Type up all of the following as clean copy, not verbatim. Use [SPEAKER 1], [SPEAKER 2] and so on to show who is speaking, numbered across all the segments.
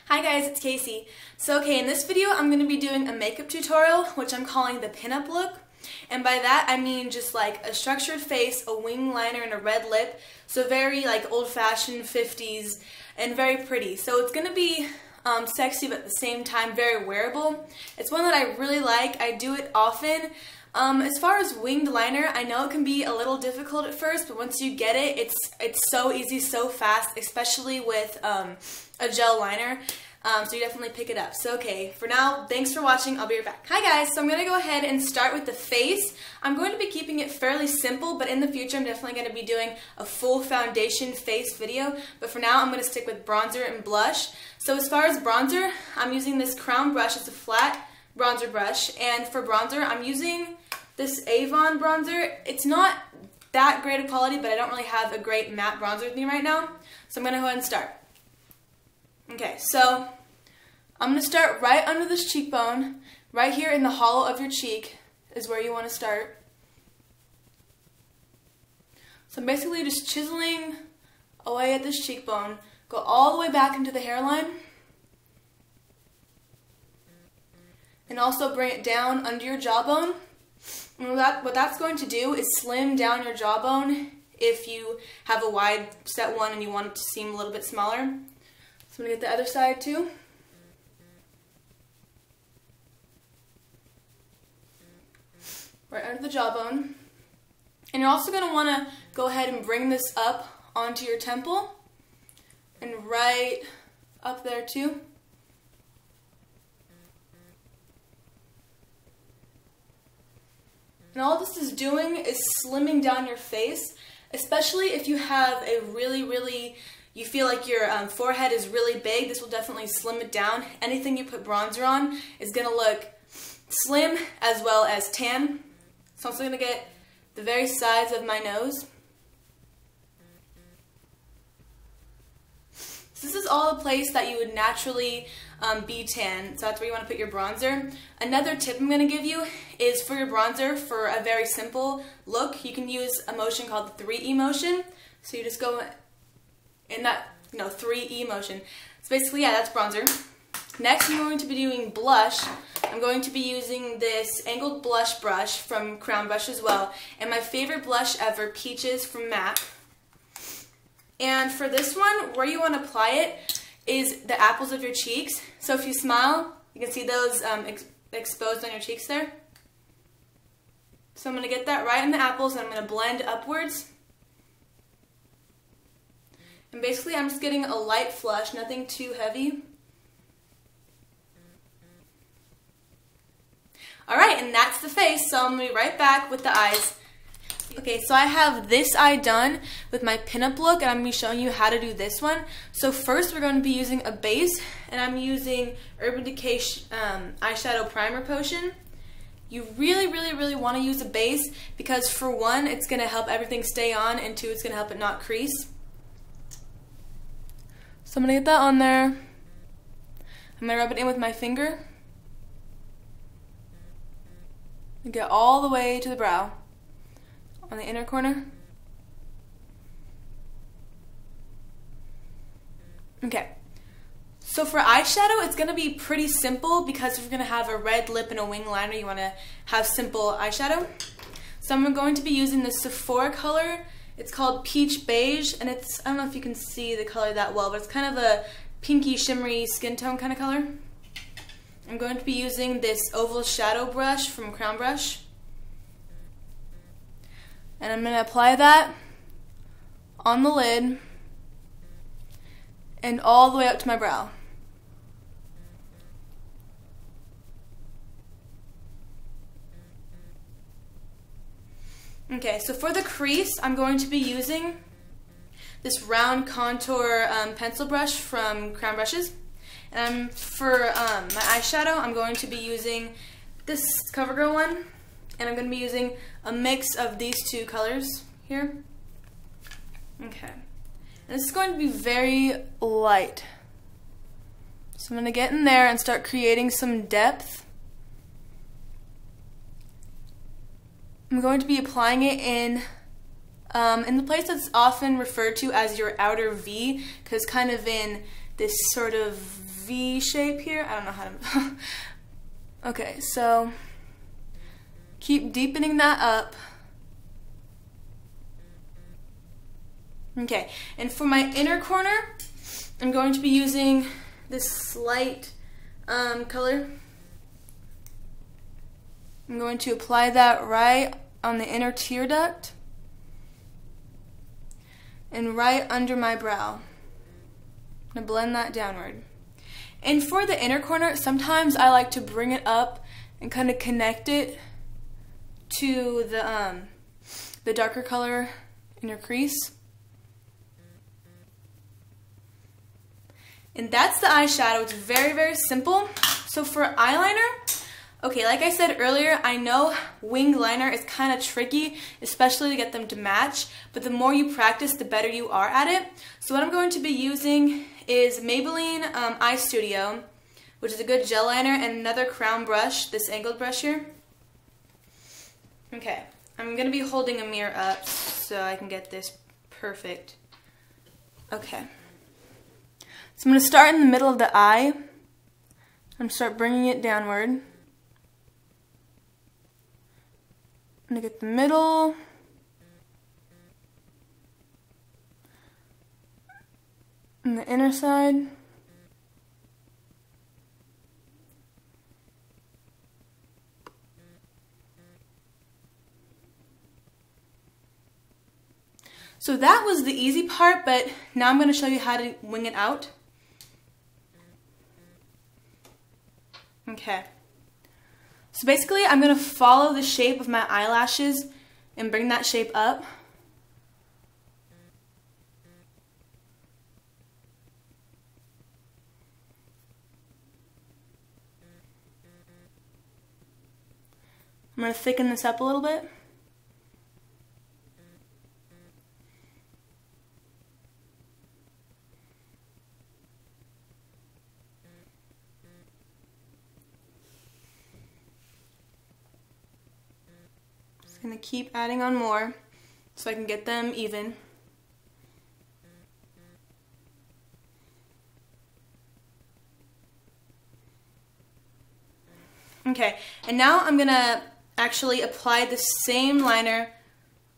[SPEAKER 1] Hi guys, it's Casey. So in this video I'm going to be doing a makeup tutorial, which I'm calling the pinup look. And by that I mean just like a structured face, a wing liner, and a red lip. So very like old-fashioned 50s and very pretty. So it's going to be sexy but at the same time very wearable. It's one that I really like. I do it often. As far as winged liner, I know it can be a little difficult at first, but once you get it, it's so easy, so fast, especially with a gel liner. So you definitely pick it up. So for now, thanks for watching. I'll be right back. Hi guys, so I'm going to go ahead and start with the face. I'm going to be keeping it fairly simple, but in the future I'm definitely going to be doing a full foundation face video. But for now, I'm going to stick with bronzer and blush. So as far as bronzer, I'm using this Crown brush. It's a flat bronzer brush, and for bronzer, I'm using this Avon bronzer. It's not that great of quality, but I don't really have a great matte bronzer with me right now, so I'm going to go ahead and start. Okay, so I'm going to start right under this cheekbone. Right here in the hollow of your cheek is where you want to start. So I'm basically just chiseling away at this cheekbone. Go all the way back into the hairline. And also bring it down under your jawbone. And what that's going to do is slim down your jawbone if you have a wide set one and you want it to seem a little bit smaller. So I'm going to get the other side too. Right under the jawbone. And you're also going to want to go ahead and bring this up onto your temple. And right up there too. And all this is doing is slimming down your face, especially if you have a you feel like your forehead is really big. This will definitely slim it down. Anything you put bronzer on is going to look slim as well as tan. So I'm also going to get the very sides of my nose. So this is all a place that you would naturally be tan, so that's where you want to put your bronzer. Another tip I'm going to give you is for your bronzer, for a very simple look, you can use a motion called the 3E motion. So you just go in that 3E motion. So basically, yeah, that's bronzer. Next, I'm going to be doing blush. I'm going to be using this angled blush brush from Crown Brush as well, and my favorite blush ever, Peaches from MAC. And for this one, where you want to apply it is the apples of your cheeks. So if you smile, you can see those exposed on your cheeks there. So I'm going to get that right in the apples, and I'm going to blend upwards. And basically I'm just getting a light flush, nothing too heavy. Alright, and that's the face, so I'm going to be right back with the eyes. Okay, so I have this eye done with my pinup look, and I'm going to be showing you how to do this one. So first we're going to be using a base, and I'm using Urban Decay Eyeshadow Primer Potion. You really want to use a base because for one, it's going to help everything stay on, and two, it's going to help it not crease. So I'm going to get that on there. I'm going to rub it in with my finger. And get all the way to the brow. On the inner corner. Okay, so for eyeshadow, it's going to be pretty simple because if you're going to have a red lip and a wing liner, you want to have simple eyeshadow. So I'm going to be using the Sephora color. It's called Peach Beige, and I don't know if you can see the color that well, but it's kind of a pinky, shimmery skin tone kind of color. I'm going to be using this oval shadow brush from Crown Brush. And I'm going to apply that on the lid and all the way up to my brow. Okay, so for the crease, I'm going to be using this round contour pencil brush from Crown Brushes. And for my eyeshadow, I'm going to be using this CoverGirl one. And I'm going to be using a mix of these two colors here. Okay. And this is going to be very light. So I'm going to get in there and start creating some depth. I'm going to be applying it in the place that's often referred to as your outer V, because kind of in this sort of V shape here. I don't know how to... Okay, so keep deepening that up. Okay, and for my inner corner, I'm going to be using this slight color. I'm going to apply that right on the inner tear duct and right under my brow. I'm going to blend that downward. And for the inner corner, sometimes I like to bring it up and kind of connect it to the darker color in your crease. And that's the eyeshadow. It's very, very simple. So for eyeliner, okay, like I said earlier, I know winged liner is kind of tricky, especially to get them to match, but the more you practice, the better you are at it. So what I'm going to be using is Maybelline Eye Studio, which is a good gel liner, and another crown brush, this angled brush here. Okay, I'm going to be holding a mirror up so I can get this perfect. Okay. So I'm going to start in the middle of the eye. I'm going to start bringing it downward. I'm going to get the middle. And the inner side. So that was the easy part, but now I'm going to show you how to wing it out. Okay. So basically, I'm going to follow the shape of my eyelashes and bring that shape up. I'm going to thicken this up a little bit. Just going to keep adding on more so I can get them even. Okay, and now I'm going to actually apply the same liner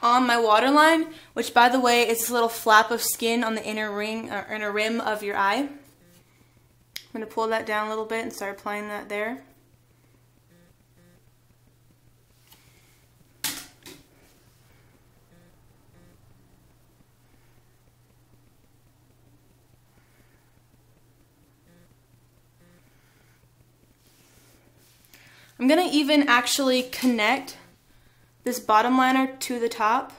[SPEAKER 1] on my waterline, which by the way is this little flap of skin on the inner ring or inner rim of your eye. I'm going to pull that down a little bit and start applying that there. I'm going to even actually connect this bottom liner to the top.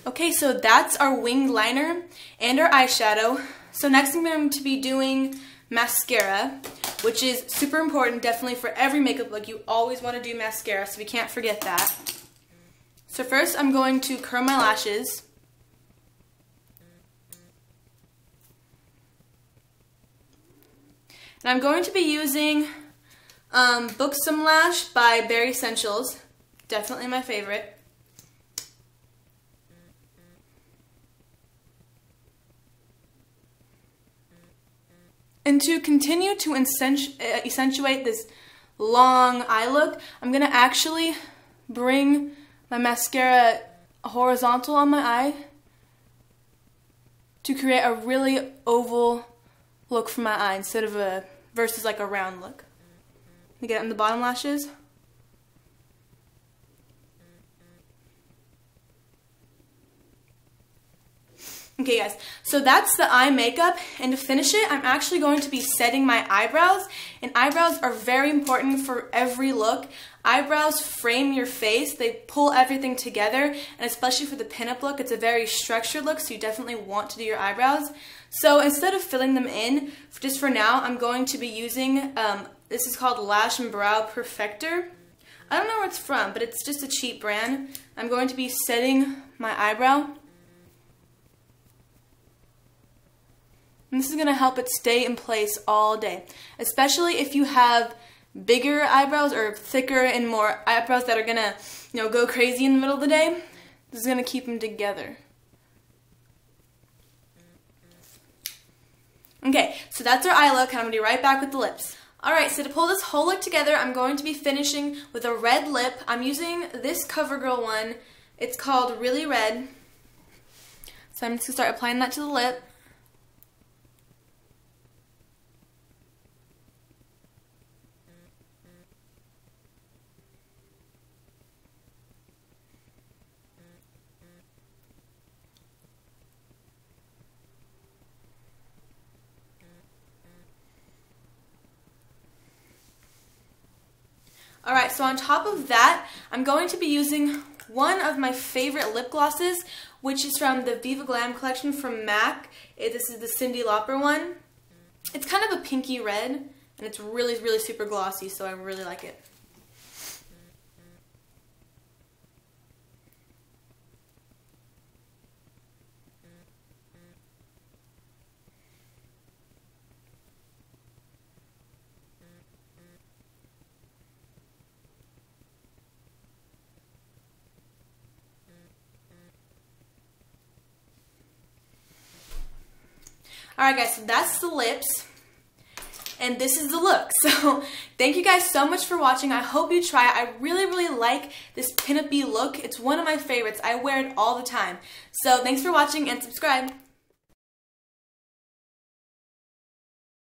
[SPEAKER 1] Okay, so that's our winged liner and our eyeshadow. So next I'm going to be doing mascara, which is super important definitely for every makeup look. You always want to do mascara, so we can't forget that. So first I'm going to curl my lashes. And I'm going to be using Buxom Lash by Bare Escentuals. Definitely my favorite. And to continue to accentuate this long eye look, I'm going to actually bring my mascara horizontal on my eye to create a really oval look for my eye instead of versus like a round look. You get it on the bottom lashes. Okay guys, so that's the eye makeup, and to finish it, I'm actually going to be setting my eyebrows, and eyebrows are very important for every look. Eyebrows frame your face, they pull everything together, and especially for the pinup look, it's a very structured look, so you definitely want to do your eyebrows. So instead of filling them in, just for now, I'm going to be using, this is called Lash and Brow Perfector. I don't know where it's from, but it's just a cheap brand. I'm going to be setting my eyebrow. And this is going to help it stay in place all day, especially if you have bigger eyebrows or thicker and more eyebrows that are gonna, go crazy in the middle of the day, this is gonna keep them together. Okay, so that's our eye look, and I'm gonna be right back with the lips. Alright, so to pull this whole look together, I'm going to be finishing with a red lip. I'm using this CoverGirl one. It's called Really Red. So I'm just gonna start applying that to the lip. Alright, so on top of that, I'm going to be using one of my favorite lip glosses, which is from the Viva Glam collection from MAC. This is the Cyndi Lauper one. It's kind of a pinky red, and it's really, really super glossy, so I really like it. Alright guys, so that's the lips, and this is the look. So thank you guys so much for watching. I hope you try it. I really, really like this pin-up-y look. It's one of my favorites. I wear it all the time. So thanks for watching, and subscribe.